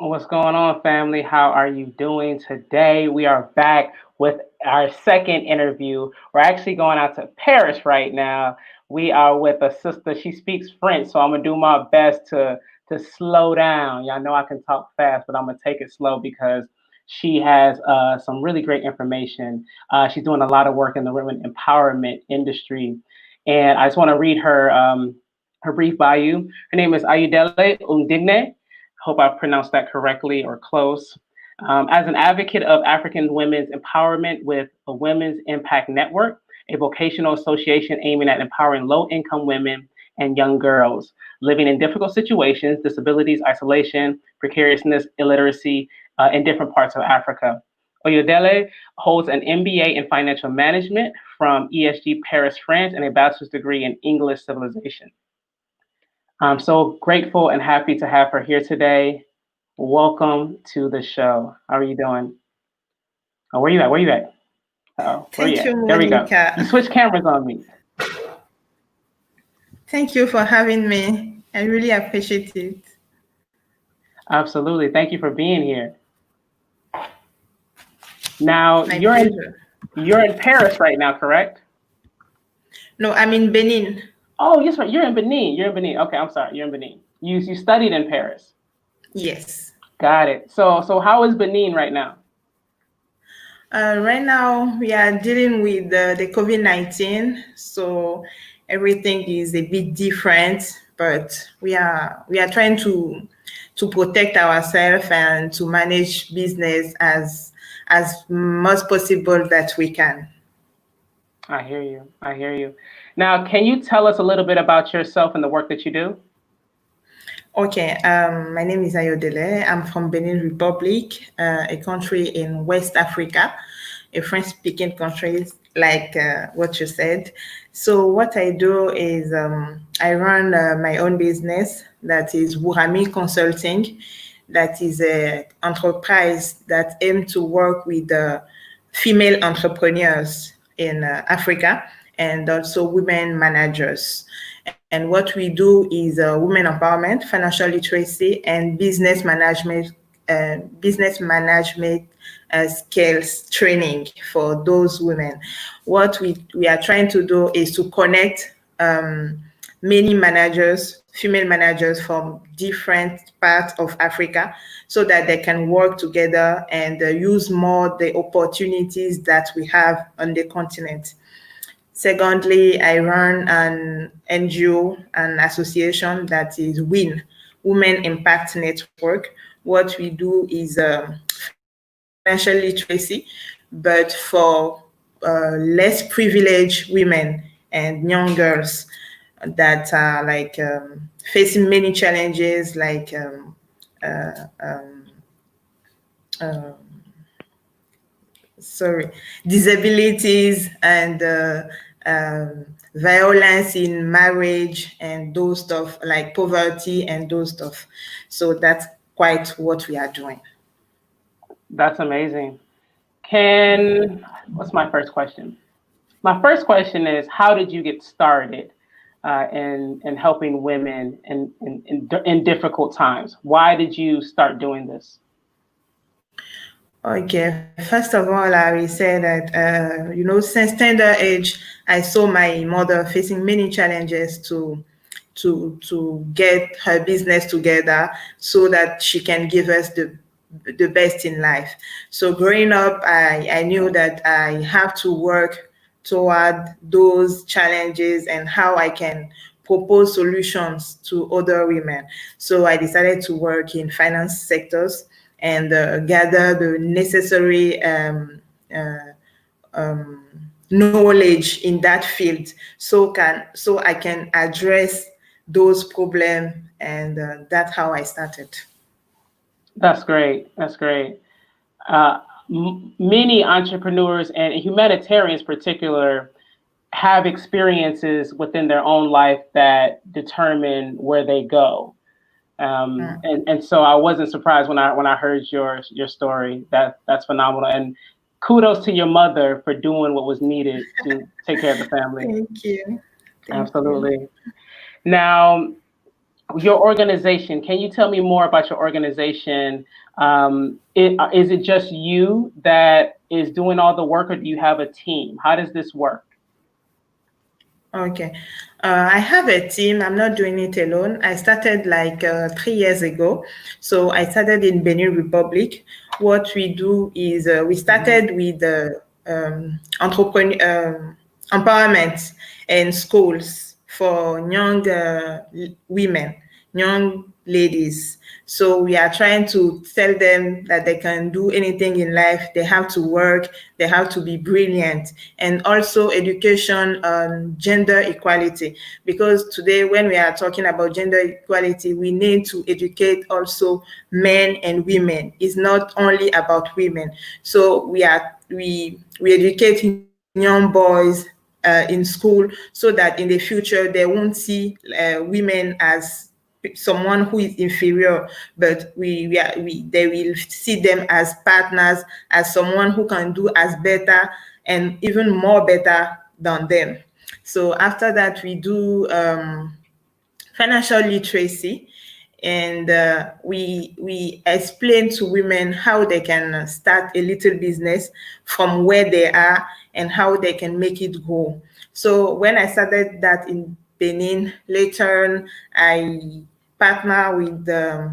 What's going on, family? How are you doing today? We are back with our second interview. We're actually going out to Paris right now. We are with a sister. She speaks French, so I'm gonna do my best to slow down. Y'all know I can talk fast, but I'm gonna take it slow because she has some really great information. She's doing a lot of work in the women empowerment industry, and I just want to read her brief bio. Her name is Ayodélé Ognin. Hope I pronounced that correctly or close. As an advocate of African women's empowerment with a Women's Impact Network, a vocational association aiming at empowering low income women and young girls living in difficult situations, disabilities, isolation, precariousness, illiteracy in different parts of Africa. Oyodele holds an MBA in financial management from ESG Paris, France, and a bachelor's degree in English civilization. I'm so grateful and happy to have her here today. Welcome to the show. How are you doing? Oh, where you at? Where you at? Oh, where you Thank you, at? There we go. You Monica. switched cameras on me. Thank you for having me. I really appreciate it. Absolutely. Thank you for being here. Now My you're in pleasure. you're in Paris right now, correct? No, I'm in Benin. Oh, yes, right. You're in Benin. You're in Benin. Okay, I'm sorry. You're in Benin. You studied in Paris. Yes. Got it. So how is Benin right now? Right now, we are dealing with the COVID-19, so everything is a bit different. But we are trying to protect ourselves and to manage business as much possible that we can. I hear you. I hear you. Now, can you tell us a little bit about yourself and the work that you do? Okay, my name is Ayodélé. I'm from Benin Republic, a country in West Africa, a French-speaking country, like what you said. So what I do is I run my own business that is Wurami Consulting, that is an enterprise that aims to work with female entrepreneurs in Africa and also women managers. And what we do is women empowerment, financial literacy, and business management skills training for those women. What we are trying to do is to connect many managers, female managers from different parts of Africa, so that they can work together and use more the opportunities that we have on the continent. Secondly, I run an NGO, an association that is WIN, Women Impact Network. What we do is financial literacy, but for less privileged women and young girls that are like facing many challenges like uh, um, uh, sorry, disabilities and violence in marriage and those stuff like poverty and those stuff. So that's quite what we are doing. That's amazing. Can what's my first question? My first question is, how did you get started in helping women in difficult times? Why did you start doing this? Okay, first of all, I will say that, since tender age, I saw my mother facing many challenges to get her business together so that she can give us the best in life. So growing up, I knew that I have to work toward those challenges and how I can propose solutions to other women. So I decided to work in finance sectors and gather the necessary uh, um, knowledge in that field so I can address those problems, and that's how I started. That's great. That's great. Uh, Many entrepreneurs and humanitarians, particular, have experiences within their own life that determine where they go. Mm. And so I wasn't surprised when I heard your story. That's phenomenal. And kudos to your mother for doing what was needed to take care of the family. Thank you. Thank you. Absolutely. Now, your organization. Can you tell me more about your organization? Is it just you that is doing all the work, or do you have a team? How does this work? Okay. I have a team. I'm not doing it alone. I started like 3 years ago. So I started in Benin Republic. What we do is we started with entrepreneur empowerment in schools for young women, young ladies. So we are trying to tell them that they can do anything in life. They have to work. They have to be brilliant. And also education on gender equality. Because today, when we are talking about gender equality, we need to educate also men and women. It's not only about women. So we educate young boys in school so that in the future they won't see women as someone who is inferior, but they will see them as partners, as someone who can do as better and even more better than them. So after that, we do financial literacy, and we explain to women how they can start a little business from where they are and how they can make it grow. So when I started that in Benin, later I partner with uh,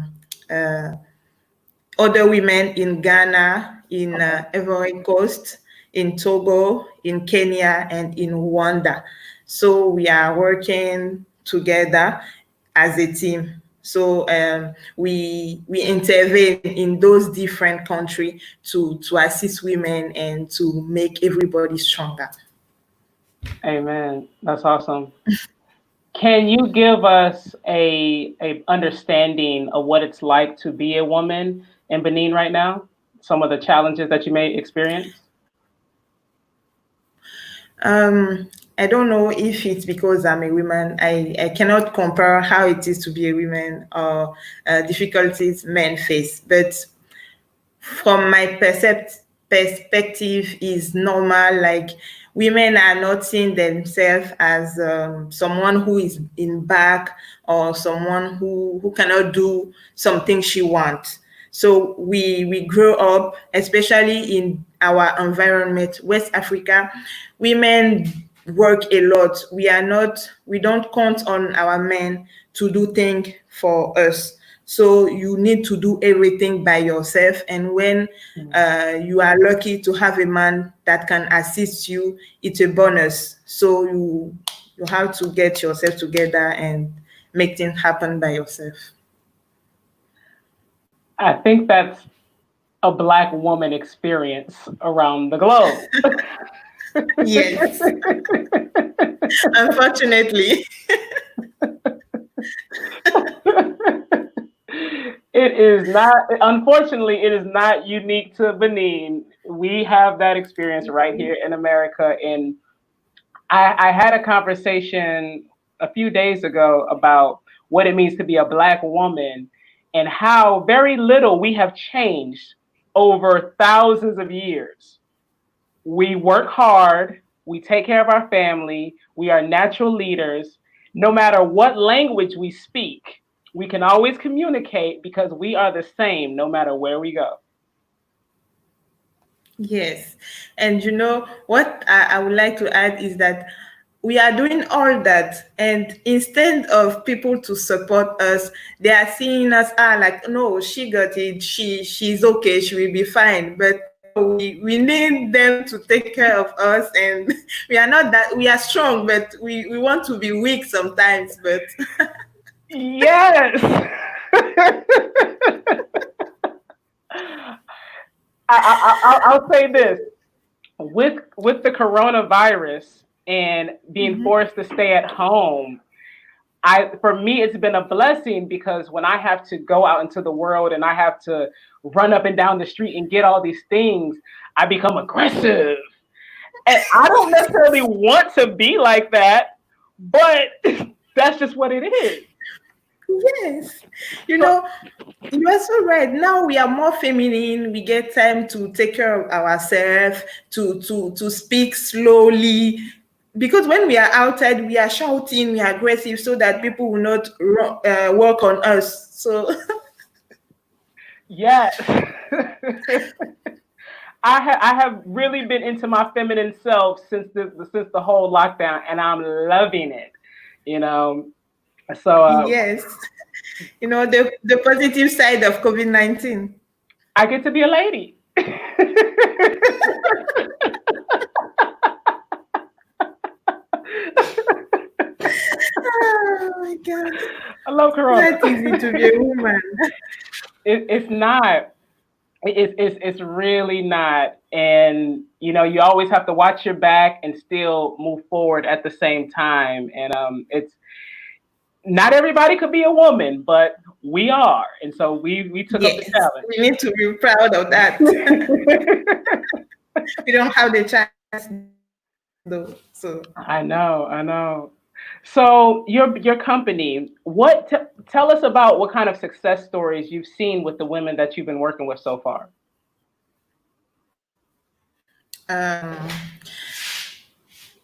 other women in Ghana, in Okay. Ivory Coast, in Togo, in Kenya, and in Rwanda. So we are working together as a team. So we intervene in those different countries to assist women and to make everybody stronger. Amen. That's awesome. Can you give us a understanding of what it's like to be a woman in Benin right now? Some of the challenges that you may experience? I don't know if it's because I'm a woman. I cannot compare how it is to be a woman or difficulties men face. But from my perspective is normal. Like women are not seeing themselves as someone who is in back or someone who cannot do something she wants. So we grow up, especially in our environment, West Africa, women work a lot. We don't count on our men to do things for us. So you need to do everything by yourself. And when you are lucky to have a man that can assist you, it's a bonus. So you have to get yourself together and make things happen by yourself. I think that's a Black woman experience around the globe. Yes, unfortunately. It is not, unfortunately, it is not unique to Benin. We have that experience right here in America. And I had a conversation a few days ago about what it means to be a Black woman and how very little we have changed over thousands of years. We work hard, we take care of our family, we are natural leaders. No matter what language we speak, we can always communicate because we are the same no matter where we go. Yes. And you know what I would like to add is that we are doing all that, and instead of people to support us, they are seeing us like, no, she got it, she's okay, she will be fine. But no, we need them to take care of us, and we are not that we are strong, but we want to be weak sometimes. But Yes. I'll say this, with the coronavirus and being forced to stay at home, I for me it's been a blessing because when I have to go out into the world and I have to run up and down the street and get all these things, I become aggressive. And I don't necessarily want to be like that, but that's just what it is. yes, you So know, you're so right. Now we are more feminine. We get time to take care of ourselves, to speak slowly. because when we are outside, we are shouting, we are aggressive, so that people will not work on us. So Yes. I have really been into my feminine self since the whole lockdown, and I'm loving it. You know, so yes, the positive side of COVID-19. I get to be a lady. Oh my God, I love Corona. not easy to be a woman. It's not. It's really not. And you always have to watch your back and still move forward at the same time. And it's not everybody could be a woman, but we are. And so we took up the Yes, we challenge. need to be proud of that. We don't have the chance though. So I know. So your company, tell us about what kind of success stories you've seen with the women that you've been working with so far. um,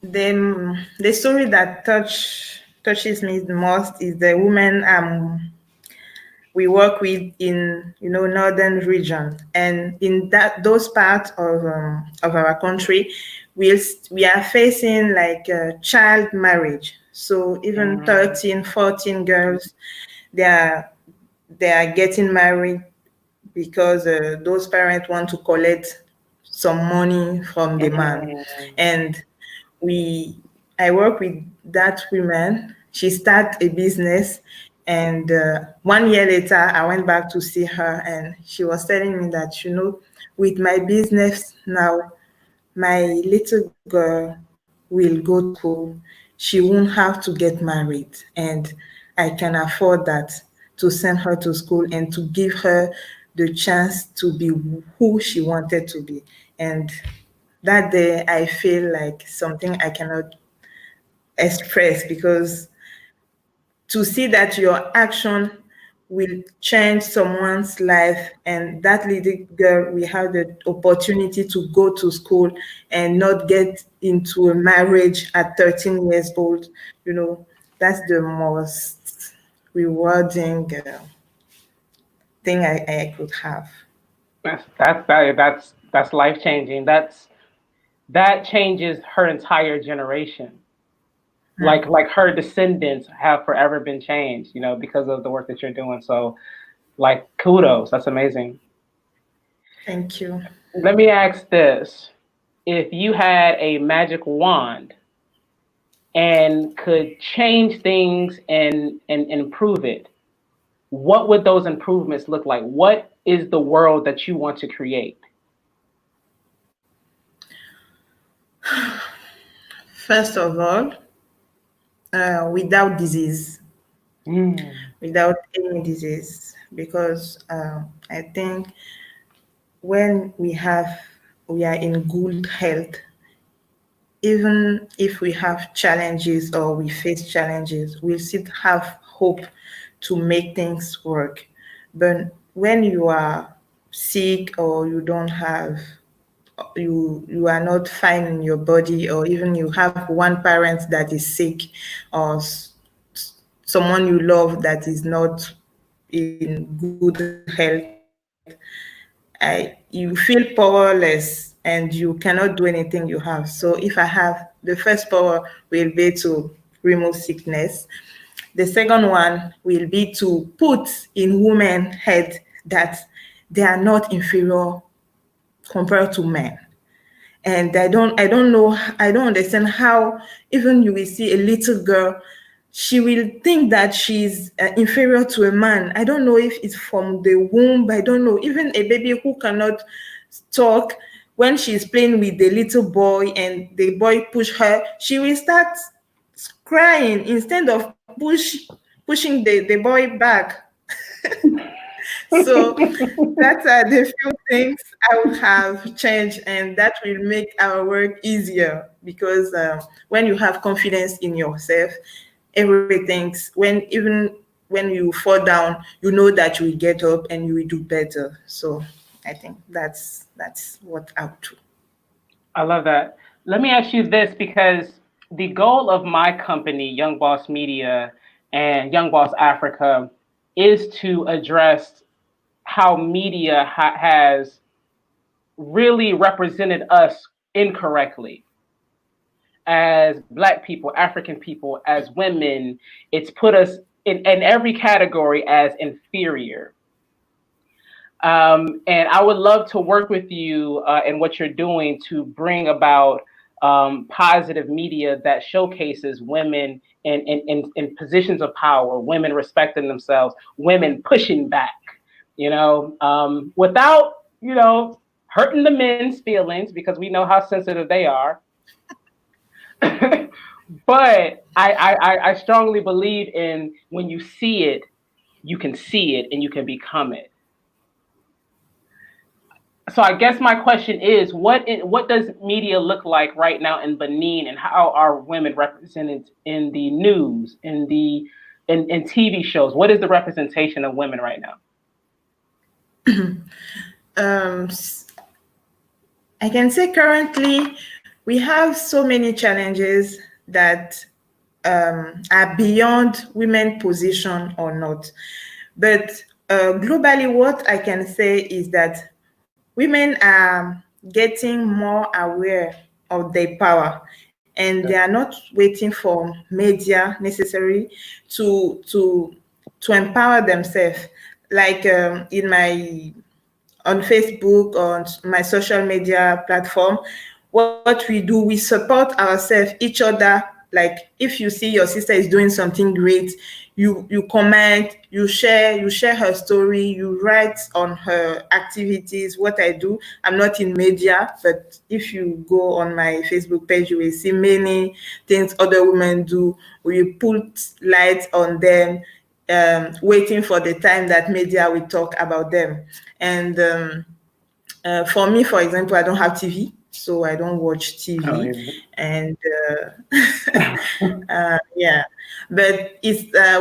the story that touches me the most is the woman we work with in northern region, and in those parts of our country, we are facing like child marriage. So even Mm, 13, 14 girls, they are getting married because those parents want to collect some money from the man. mm, And we I work with that woman. She started a business, and 1 year later I went back to see her, and she was telling me that, with my business now, my little girl will go to school. She won't have to get married, and I can afford that, to send her to school and to give her the chance to be who she wanted to be. And that day I feel like something I cannot express, because to see that your action will change someone's life, and that little girl will have the opportunity to go to school and not get into a marriage at 13 years old. you know that's the most rewarding thing I could have. that's life changing. That changes her entire generation. Like her descendants have forever been changed, because of the work that you're doing. So like kudos. That's amazing. Thank you. Let me ask this. If you had a magic wand and could change things and improve it, what would those improvements look like? What is the world that you want to create? First of all, without disease, Mm, without any disease, because I think when we are in good health, even if we have challenges or we face challenges, we still have hope to make things work. But when you are sick, or you are not fine in your body, or even you have one parent that is sick, or someone you love that is not in good health, you feel powerless and you cannot do anything you have. So if I have the first power, will be to remove sickness. The second one will be to put in women's head that they are not inferior compared to men. And I don't know, I don't understand how even you will see a little girl, she will think that she's inferior to a man. I don't know if it's from the womb. I don't know. Even a baby who cannot talk, when she's playing with the little boy and the boy push her, she will start crying instead of pushing the boy back. So that's the few things I would have changed, and that will make our work easier, because when you have confidence in yourself, everything's when you fall down, you know that you will get up and you will do better. So I think that's what I would do. I love that. Let me ask you this, because the goal of my company, Young Boss Media and Young Boss Africa, is to address how media has really represented us incorrectly as Black people, African people, as women. It's put us in every category as inferior. And I would love to work with you in what you're doing to bring about positive media that showcases women in positions of power, women respecting themselves, women pushing back, without, hurting the men's feelings because we know how sensitive they are. But I strongly believe in when you see it, you can see it and you can become it. So I guess my question is, what does media look like right now in Benin, and how are women represented in the news, in TV shows? What is the representation of women right now? Um, I can say currently we have so many challenges that are beyond women's position or not. But globally, what I can say is that women are getting more aware of their power, and they are not waiting for media necessary to empower themselves. Like in my on Facebook, on my social media platform, what we do, we support ourselves, each other. Like if you see your sister is doing something great, you comment, you share her story, you write on her activities. What I do, I'm not in media, but if you go on my Facebook page, you will see many things other women do. We put light on them, waiting for the time that media will talk about them. And for me, for example, I don't have TV, so I don't watch Oh, TV. yeah. And yeah, but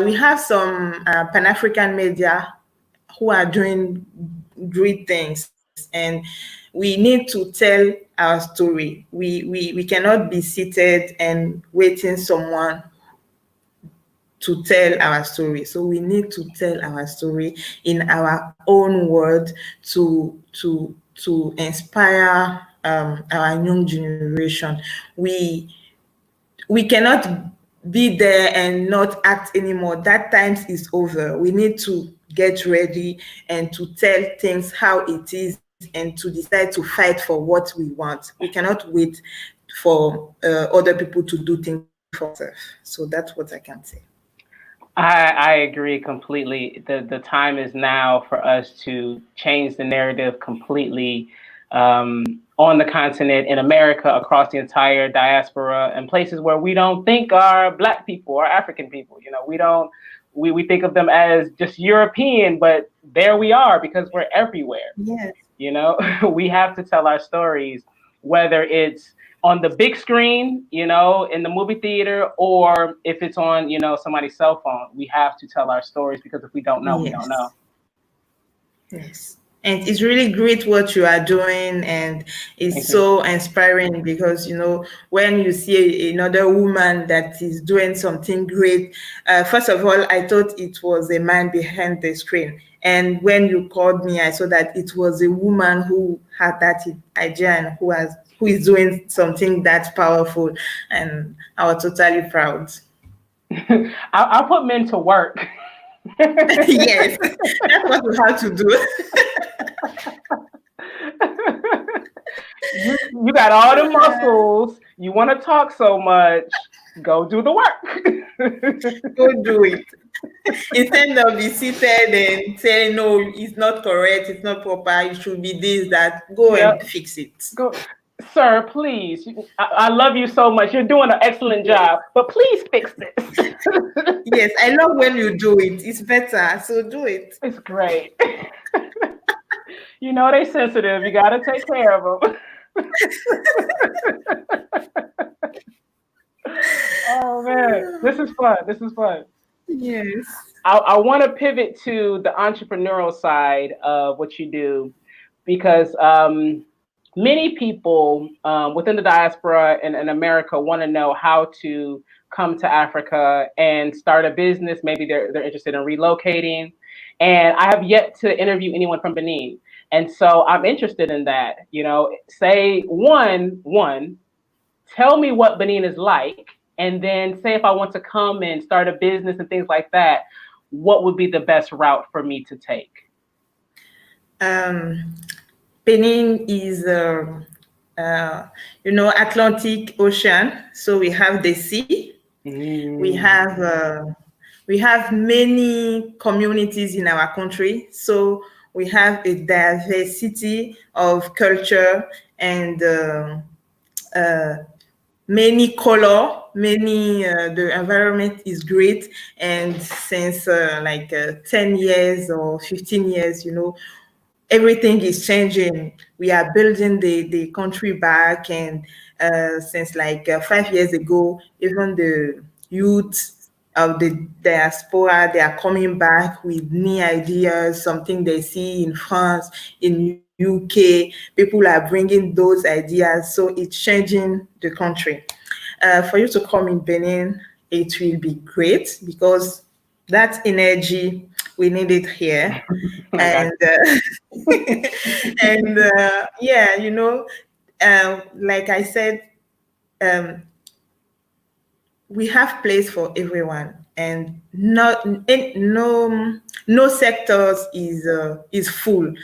we have some Pan-African media who are doing great things, and we need to tell our story. We cannot be seated and waiting someone to tell our story. So we need to tell our story in our own word to inspire our young generation. We cannot be there and not act anymore. That time is over. We need to get ready and to tell things how it is, and to decide to fight for what we want. We cannot wait for other people to do things for ourselves. So that's what I can say. I agree completely. The time is now for us to change the narrative completely, on the continent, in America, across the entire diaspora, and places where we don't think are Black people or African people. We don't we think of them as just European, but there we are because we're everywhere. Yes. We have to tell our stories, whether it's on the big screen, in the movie theater, or if it's on, somebody's cell phone. We have to tell our stories because if we don't know, we don't know. Yes. Yes. And it's really great what you are doing, and it's Thank you. so inspiring because when you see another woman that is doing something great. First of all, I thought it was a man behind the screen, and when you called me, I saw that it was a woman who had that idea and who is doing something that powerful, and I was totally proud. I'll put men to work. Yes, that's what we have to do. You got all the muscles. You want to talk so much. Go do the work. Go do it. Instead of be seated and saying, no, it's not correct, it's not proper, it should be this, that. Go and Yep. fix it. Go, sir. Please. I love you so much. You're doing an excellent Yes. job. But please fix this. Yes, I love when you do it. It's better, so do it. It's great. They sensitive. You got to take care of them. Oh man, this is fun. This is fun. Yes. I want to pivot to the entrepreneurial side of what you do because many people within the diaspora in America want to know how to come to Africa and start a business. Maybe they're interested in relocating. And I have yet to interview anyone from Benin. And so I'm interested in that. You know, say one, tell me what Benin is like. And then say if I want to come and start a business and things like that, what would be the best route for me to take? Benin is, Atlantic Ocean. So we have the sea. We have many communities in our country. So we have a diversity of culture and many color, the environment is great. And since 10 years or 15 years, everything is changing. We are building the country back. And since 5 years ago, even the youth of the diaspora, they are coming back with new ideas, something they see in France, in UK. People are bringing those ideas. So it's changing the country. For you to come in Benin, it will be great because that energy, we need it here. And like I said, um, we have place for everyone, and no sectors is full.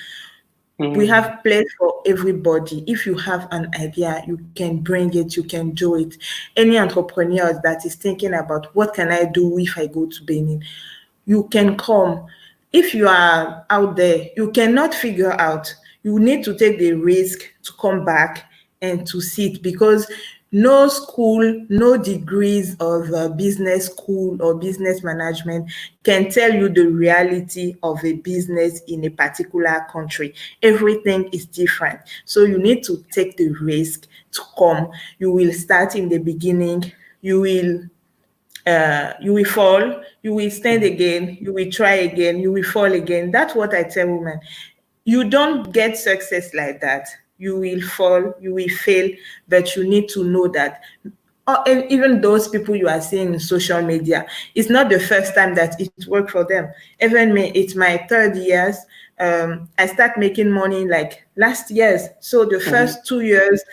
We have place for everybody. If you have an idea, you can bring it, you can do it. Any entrepreneur that is thinking about what can I do if I go to Benin, you can come. If you are out there, you cannot figure out, you need to take the risk to come back and to sit, because no school, no degrees of business school or business management can tell you the reality of a business in a particular country. Everything is different. So you need to take the risk to come. You will start in the beginning. You will fall, you will stand again, you will try again, you will fall again. That's what I tell women. You don't get success like that. You will fall, you will fail, but you need to know that. And even those people you are seeing in social media, it's not the first time that it worked for them. Even me, it's my 3rd years. I start making money like last years. So the first 2 years,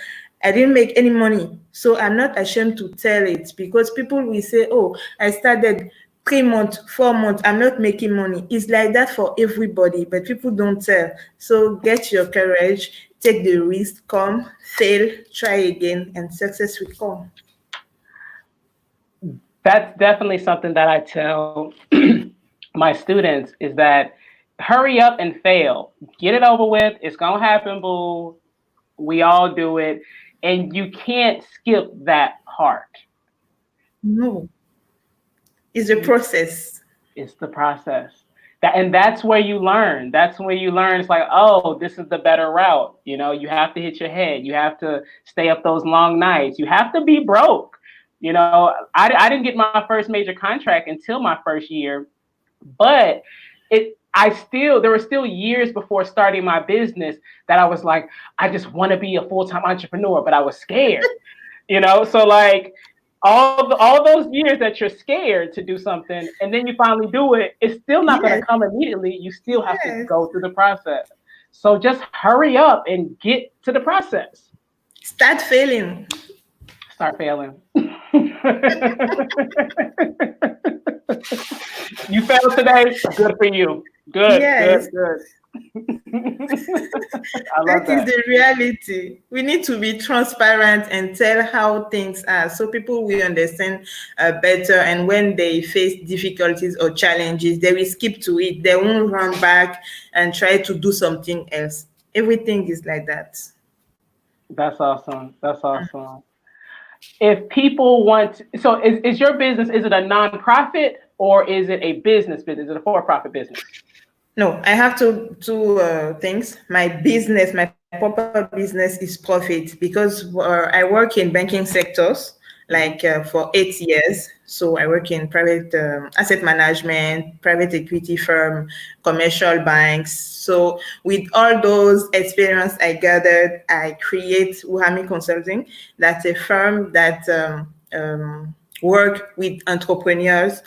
I didn't make any money. So I'm not ashamed to tell it, because people will say, oh, I started 3 months, 4 months, I'm not making money. It's like that for everybody, but people don't tell. So get your courage, take the risk, come, fail, try again, and success will come. That's definitely something that I tell my students, is that hurry up and fail. Get it over with. It's going to happen, boo. We all do it. And you can't skip that part. No. It's a process. It's the process. And that's where you learn. That's where you learn. It's like, oh, this is the better route. You know, you have to hit your head. You have to stay up those long nights. You have to be broke. You know, I didn't get my first major contract until my first year, but there were still years before starting my business that I was like, I just want to be a full-time entrepreneur, but I was scared, you know? So like all those years that you're scared to do something and then you finally do it, it's still not going to come immediately. You still have to go through the process. So just hurry up and get to the process. Start failing. Start failing. You failed today. Good for you. Good. Yes. Good. I love that is the reality. We need to be transparent and tell how things are, so people will understand better. And when they face difficulties or challenges, they will skip to it. They won't run back and try to do something else. Everything is like that. That's awesome. That's awesome. If people want, so is your business, is it a nonprofit or is it a business? Is it a for-profit business? No, I have two things. My proper business is profit, because I work in banking sectors. like for 8 years. So I work in private asset management, private equity firm, commercial banks. So with all those experience I gathered, I create Uhami Consulting. That's a firm that work with entrepreneurs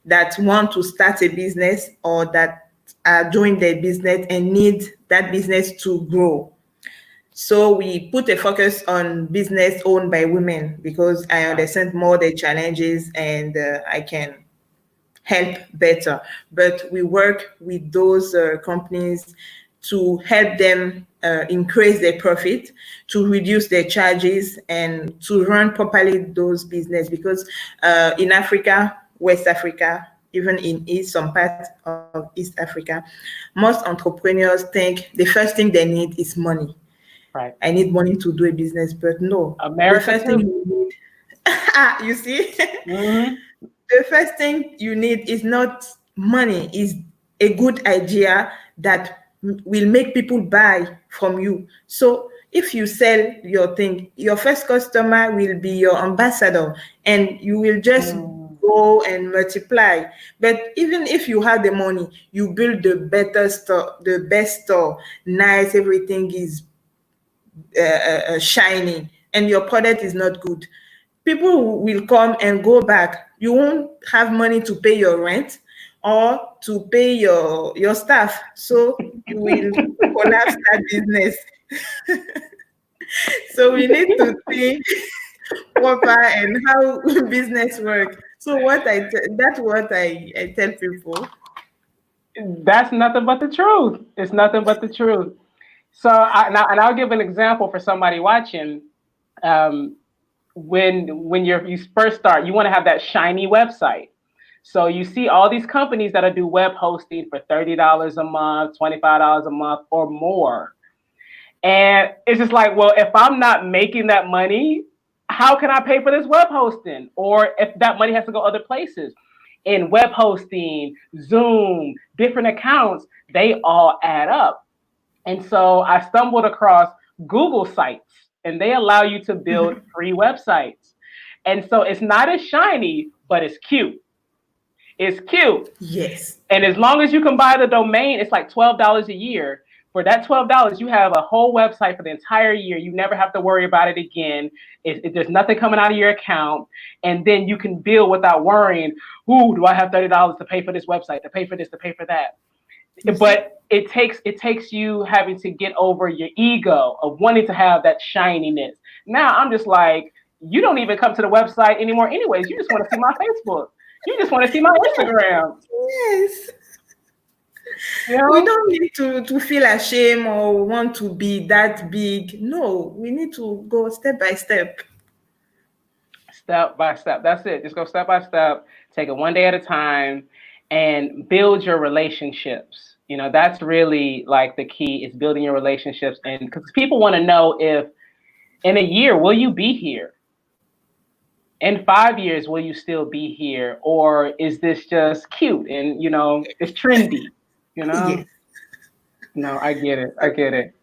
that want to start a business or that are doing their business and need that business to grow. So we put a focus on business owned by women because I understand more the challenges and I can help better. But we work with those companies to help them increase their profit, to reduce their charges, and to run properly those business. Because in Africa, West Africa, even in some parts of East Africa, most entrepreneurs think the first thing they need is money. Right. I need money to do a business, but no. The America first thing too. you need, you see, Hmm. the first thing you need is not money, is a good idea that will make people buy from you. So if you sell your thing, your first customer will be your ambassador and you will just Mm. go and multiply. But even if you have the money, you build the better store, the best store, nice, everything is shining, and your product is not good, people will come and go back. You won't have money to pay your rent or to pay your staff, so you will collapse that business. So we need to think proper and how business work. So that's what I tell people. That's nothing but the truth. It's nothing but the truth. So, and I'll give an example for somebody watching. Um, when you first start, you want to have that shiny website. So you see all these companies that do web hosting for $30 a month, $25 a month, or more. And it's just like, well, if I'm not making that money, how can I pay for this web hosting? Or if that money has to go other places. In web hosting, Zoom, different accounts, they all add up. And so I stumbled across Google Sites, and they allow you to build free websites. And so it's not as shiny, but it's cute. It's cute. Yes. And as long as you can buy the domain, it's like $12 a year. For that $12, you have a whole website for the entire year. You never have to worry about it again. There's nothing coming out of your account. And then you can build without worrying, ooh, do I have $30 to pay for this website, to pay for this, to pay for that? But it takes you having to get over your ego of wanting to have that shininess. Now I'm just like, you don't even come to the website anymore anyways. You just want to see my Facebook. You just want to see my Instagram. Yes. You know? We don't need to feel ashamed or want to be that big. No, we need to go step by step. Step by step. That's it. Just go step by step. Take it one day at a time and build your relationships. That's really like the key is building your relationships. And because people want to know if in a year, will you be here? In 5 years, will you still be here? Or is this just cute and, it's trendy? Yes. No, I get it. I get it.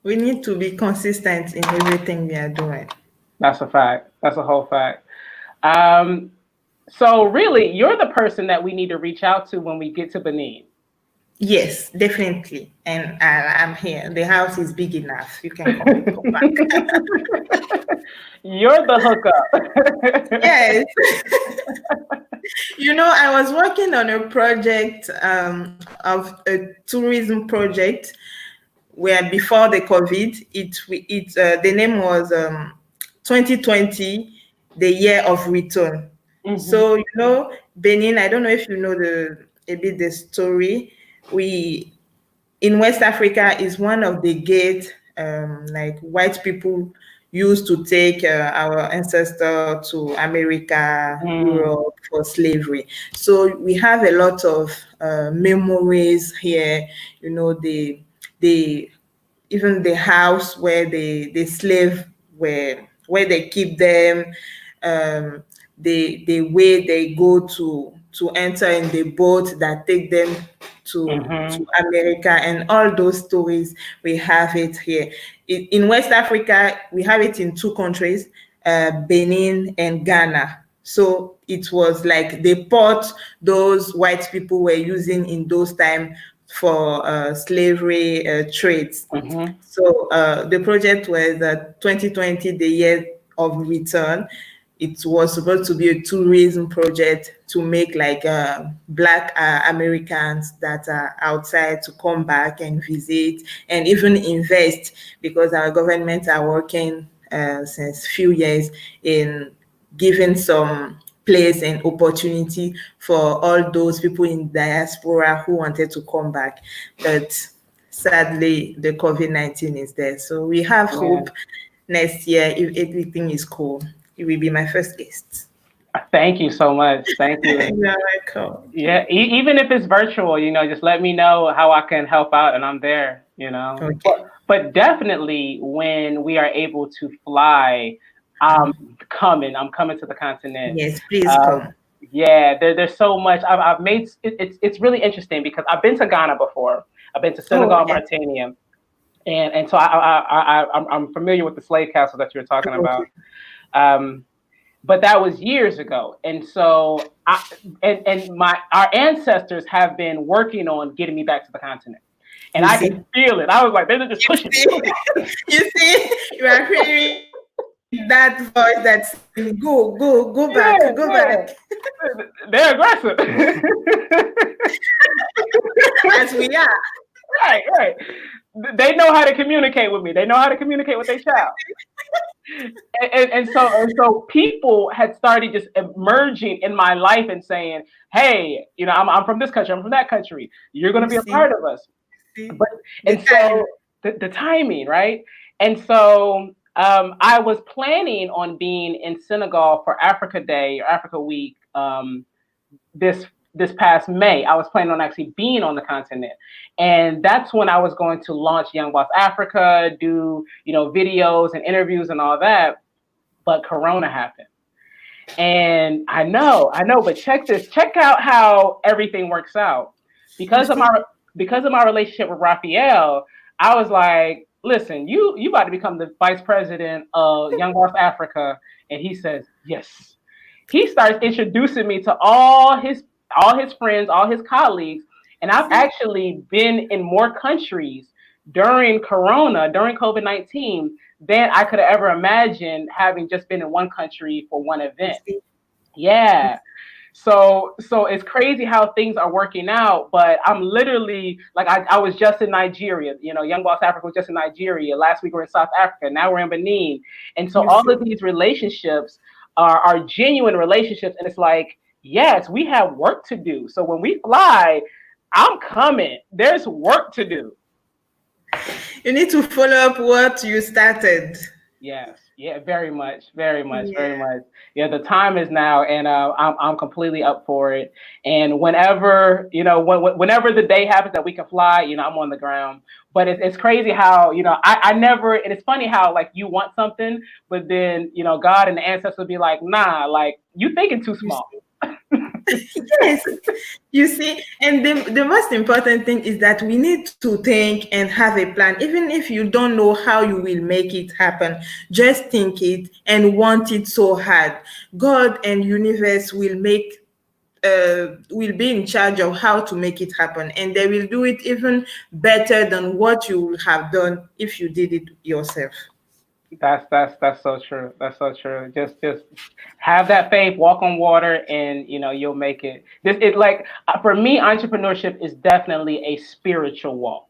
We need to be consistent in everything we are doing. That's a fact. That's a whole fact. Um, so really, you're the person that we need to reach out to when we get to Benin. Yes, definitely. And I'm here. The house is big enough. You can come back. You're the hookup. Yes. I was working on a project of a tourism project where before the COVID, the name was 2020, the year of return. Mm-hmm. So, Benin, I don't know if you know a bit the story. In West Africa is one of the gates, like white people used to take our ancestors to America, Europe for slavery. So we have a lot of memories here. Even the house where the slave where they keep them, the way they go to enter in the boat that take them to America, and all those stories, we have it here. In West Africa, we have it in two countries, Benin, and Ghana. So it was like they bought those white people were using in those times for slavery trades. Mm-hmm. So the project was 2020, the year of return. It was supposed to be a tourism project to make like Black Americans that are outside to come back and visit and even invest, because our government are working since few years in giving some place and opportunity for all those people in diaspora who wanted to come back. But sadly, the COVID-19 is there. So we have Yeah. hope next year, if everything is cool. It will be my first guest. Thank you so much. Thank you. You're welcome. Yeah, even if it's virtual, just let me know how I can help out, and I'm there. Okay. But definitely when we are able to fly, I'm coming to the continent. Yes, please Um, come. yeah, there's so much. I've made it's really interesting because I've been to Ghana before. I've been to Oh, Senegal, okay. Mauritania, and so I'm familiar with the slave castle that you're talking about. Okay. Um, but that was years ago, and so our ancestors have been working on getting me back to the continent, and You I see? can feel it. I was like, they're just pushing me. You see, you are hearing that voice that's saying, go, go, go back, Yeah, go yeah, back, they're aggressive. as we are. Right, right. They know how to communicate with me. They know how to communicate with their child. And so people had started just emerging in my life and saying, "Hey, I'm from this country. I'm from that country. You're going to You be a part see, of us." see But the and time. so the timing, right? And so I was planning on being in Senegal for Africa Day or Africa Week this this past May. I was planning on actually being on the continent, and that's when I was going to launch Young Boss Africa, do videos and interviews and all that. But Corona happened, and I know. But check this. Check out how everything works out You because of my see, relationship with Raphael. I was like, listen, you about to become the vice president of Young Boss Africa, and he says yes. He starts introducing me to all his friends, all his colleagues, and I've see, actually been in more countries during Corona, during COVID-19, than I could have ever imagined having just been in one country for one you event. see. Yeah. So it's crazy how things are working out, but I'm literally like I was just in Nigeria. Young Boss Africa was just in Nigeria. Last week we're in South Africa. Now we're in Benin. And so You all of see. these relationships are genuine relationships. And it's like, yes, we have work to do. So when we fly, I'm coming. There's work to do. You need to follow up what you started. Yes, yeah, very much, very much, Yeah. very much. Yeah, the time is now, and I'm completely up for it. And whenever whenever the day happens that we can fly, I'm on the ground. But it's crazy how I never. And it's funny how like you want something, but then God and the ancestors will be like, nah, like you thinking too You small. see. Yes, you see, and the most important thing is that we need to think and have a plan. Even if you don't know how you will make it happen, just think it and want it so hard. God and universe will be in charge of how to make it happen, and they will do it even better than what you would have done if you did it yourself. That's so true. That's so true. Just have that faith, walk on water, and you'll make it. This is like for me, entrepreneurship is definitely a spiritual walk.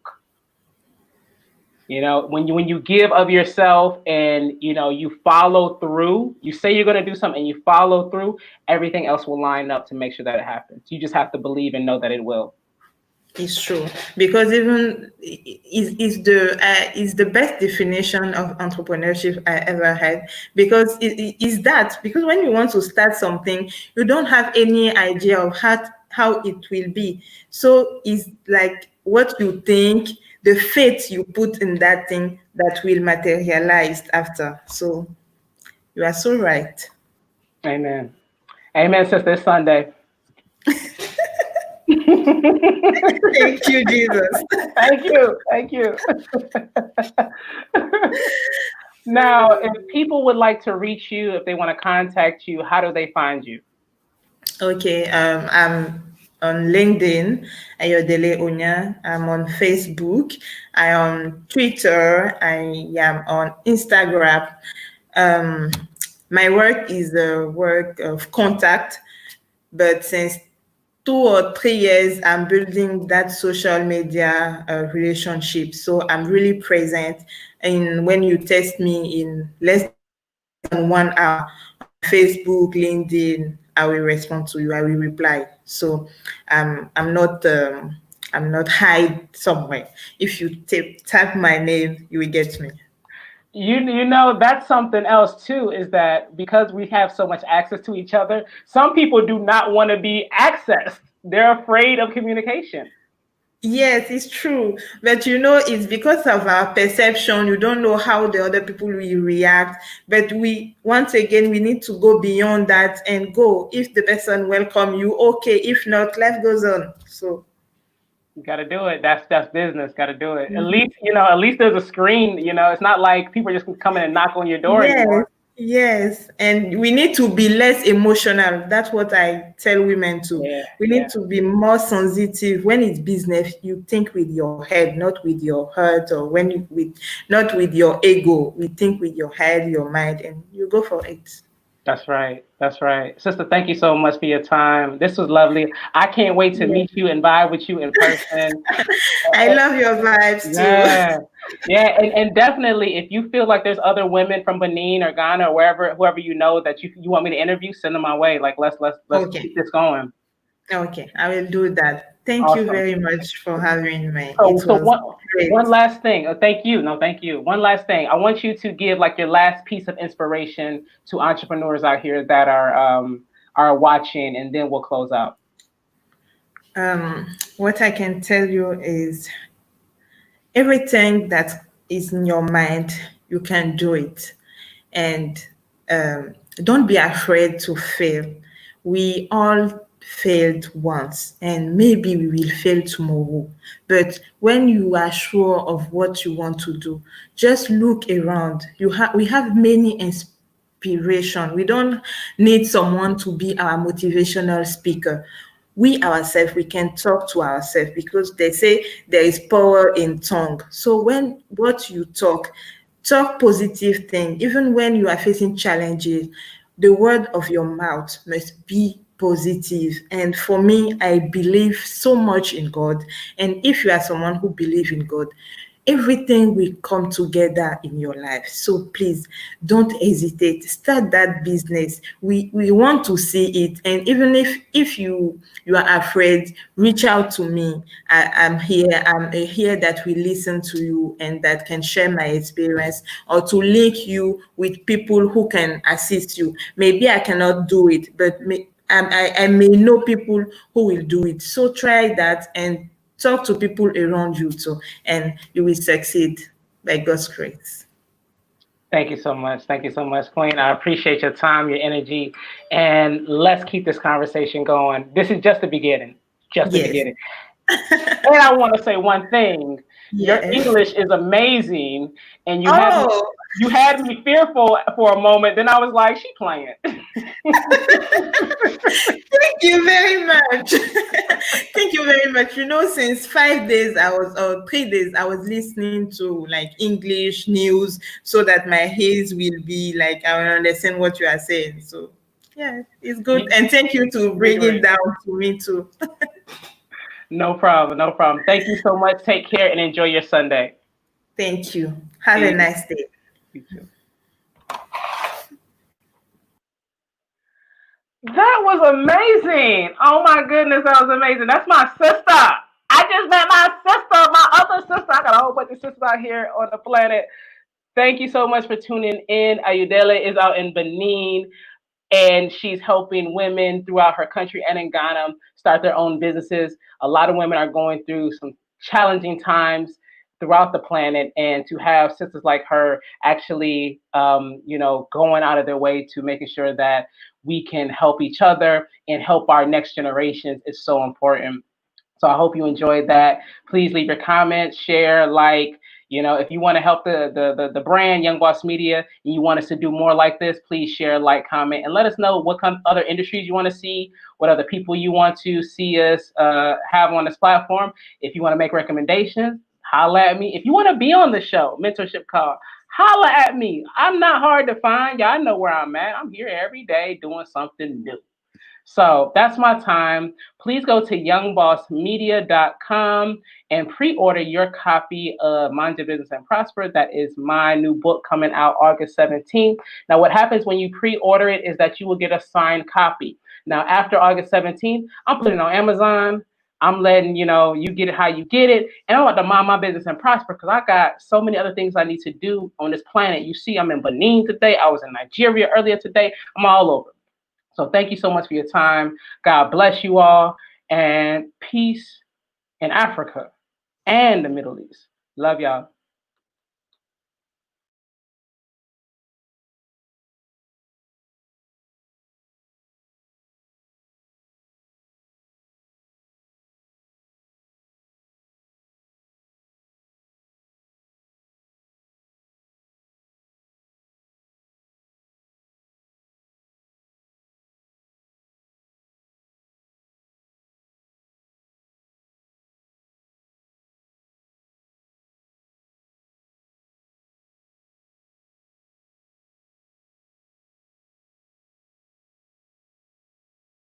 When you give of yourself and you follow through, you say you're going to do something and you follow through, everything else will line up to make sure that it happens. You just have to believe and know that it will. It's true, because even is the best definition of entrepreneurship I ever had, because it is that, because when you want to start something, you don't have any idea of how it will be. So it's like what you think, the faith you put in that thing that will materialize after. So you are so right. Amen. Amen, sister. It's Sunday. Thank you, Jesus. Thank you. Thank you. Now, if people would like to reach you, if they want to contact you, how do they find you? Okay, I'm on LinkedIn, Ayodélé Ognin. I'm on Facebook. I am on Twitter. I am on Instagram. Um, my work is a work of contact, but since 2 or 3 years, I'm building that social media relationship. So I'm really present. And when you text me in less than 1 hour on Facebook, LinkedIn, I will respond to you. I will reply. So I'm not hide somewhere. If you tap my name, you will get me. You know that's something else too, is that because we have so much access to each other, some people do not want to be accessed. They're afraid of communication. Yes, it's true. But it's because of our perception. You don't know how the other people will react. But once again, we need to go beyond that and go. If the person welcome you, okay. If not, life goes on. So, You got to do it. That's business. Got to do it. At mhm. least at least there's a screen. It's not like people just come in and knock on your door Yes, anymore. yes. And we need to be less emotional. That's what I tell women too. Yeah, We yeah. need to be more sensitive. When it's business, you think with your head, not with your heart, or not with your ego. We think with your head, your mind, and you go for it. That's right. That's right. Sister, thank you so much for your time. This was lovely. I can't wait to Yeah. meet you and vibe with you in person. I love your vibes too. Yeah. Yeah. And definitely, if you feel like there's other women from Benin or Ghana or wherever, whoever you know that you want me to interview, send them my way. Like let's Okay. keep this going. Okay. I will do that. Thank you Awesome. very much for having me. So It so was one great. last thing. Thank you. No, thank you. One last thing. I want you to give like your last piece of inspiration to entrepreneurs out here that are watching, and then we'll close out. What I can tell you is everything that is in your mind, you can do it. And don't be afraid to fail. We all failed once, and maybe we will fail tomorrow. But when you are sure of what you want to do, just look around. We have many inspiration. We don't need someone to be our motivational speaker. We ourselves, we can talk to ourselves, because they say there is power in tongue. So when what you talk positive thing. Even when you are facing challenges, the word of your mouth must be positive. And for me, I believe so much in God. And if you are someone who believes in God, everything will come together in your life. So please don't hesitate. Start that business. We want to see it. And even if you are afraid, reach out to me. I'm here. I'm here that will listen to you and that can share my experience, or to link you with people who can assist you. Maybe I cannot do it, but I may know people who will do it. So try that and talk to people around you too, and you will succeed by God's grace. Thank you so much. Thank you so much, Queen. I appreciate your time, your energy, and let's keep this conversation going. This is just the beginning. Just the Yes. beginning. And I want to say one thing. Your Yes. English is amazing, and Oh, you had me fearful for a moment. Then I was like, she playing. thank you very much. Thank you very much. Since 5 days or 3 days, I was listening to like English news, so that my ears will be like, I will understand what you are saying. So yeah, it's good. You, And thank you to you're bring it great. down to me too. No problem. No problem. Thank you so much. Take care and enjoy your Sunday. Thank you. Have a Peace. nice day. You too. That was amazing. Oh my goodness, that was amazing. That's my sister. I just met my sister, my other sister. I got a whole bunch of sisters out here on the planet. Thank you so much for tuning in. Ayodélé is out in Benin, and she's helping women throughout her country and in Ghana start their own businesses. A lot of women are going through some challenging times throughout the planet, and to have sisters like her actually, going out of their way to making sure that we can help each other and help our next generations is so important. So I hope you enjoyed that. Please leave your comments, share, like, If you want to help the brand Young Boss Media and you want us to do more like this, please share, like, comment, and let us know what kind of other industries you want to see, what other people you want to see us have on this platform. If you want to make recommendations, holla at me. If you want to be on the show, Mentorship Call, holla at me. I'm not hard to find. Y'all know where I'm at. I'm here every day doing something new. So that's my time. Please go to youngbossmedia.com and pre-order your copy of Mind Your Business and Prosper. That is my new book coming out August 17th. Now, what happens when you pre-order it is that you will get a signed copy. Now, after August 17th, I'm putting it on Amazon. I'm letting you get it how you get it. And I'm about to mind my business and prosper because I got so many other things I need to do on this planet. You see, I'm in Benin today. I was in Nigeria earlier today. I'm all over. So thank you so much for your time. God bless you all, and peace in Africa and the Middle East. Love y'all.